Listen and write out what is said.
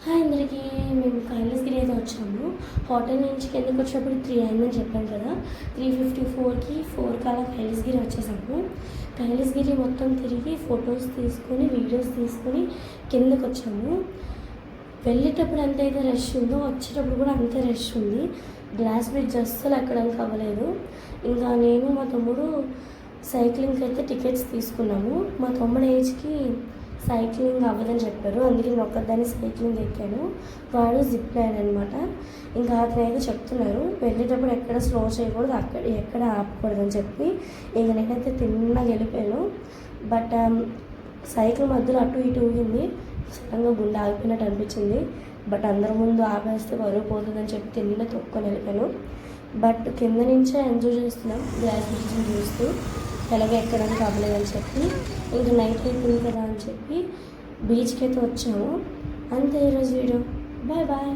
Hi అందరికీ. మేము కైలాసగిరి అయితే వచ్చాము. హోటల్ నుంచి కిందకి వచ్చినప్పుడు 3 అయిందని చెప్పాను కదా. 3:54కి 4 అలా కైలాసగిరి వచ్చేసాము. కైలాసగిరి మొత్తం తిరిగి ఫొటోస్ తీసుకొని వీడియోస్ తీసుకొని కిందకి వచ్చాము. వెళ్ళేటప్పుడు ఎంతైతే రష్ ఉందో వచ్చేటప్పుడు కూడా అంతే రష్ ఉంది. గ్లాస్ బ్రిడ్జ్ అస్సలు ఎక్కడానికి అవ్వలేదు. ఇంకా నేను మా తమ్ముడు సైక్లింగ్కి అయితే టికెట్స్ తీసుకున్నాము. మా తమ్ముడు ఏజ్కి సైక్లింగ్ అవ్వదని చెప్పారు, అందుకే నేను ఒక్కదాన్ని సైక్లింగ్ ఎక్కాను. వాడు జిప్ లైన్ అనమాట. ఇంకా అతను అయితే చెప్తున్నారు వెళ్ళేటప్పుడు ఎక్కడ స్లో చేయకూడదు, అక్కడ ఎక్కడ ఆపకూడదు అని చెప్పి. ఇంక నేనైతే తిన్నగా వెళ్ళిపోయాను. బట్ సైకిల్ మధ్యలో అటు ఇటు ఊగింది. సడన్గా గుండె ఆగిపోయినట్టు అనిపించింది. బట్ అందరి ముందు ఆపేస్తే బరువు పోతుందని చెప్పి తిన్న తొక్కొని వెళ్ళిపోయాను. బట్ కింద నుంచే ఎంజాయ్ చేస్తున్నాం గ్లాస్ బ్రిడ్జ్ని చూస్తూ. ఎలాగో ఎక్కడానికి అవ్వలేదని చెప్పి ఇంకా నైట్ అయిపోయింది కదా అని చెప్పి బీచ్కి అయితే వచ్చాము. అంతే ఈరోజు వీడియో. Bye bye.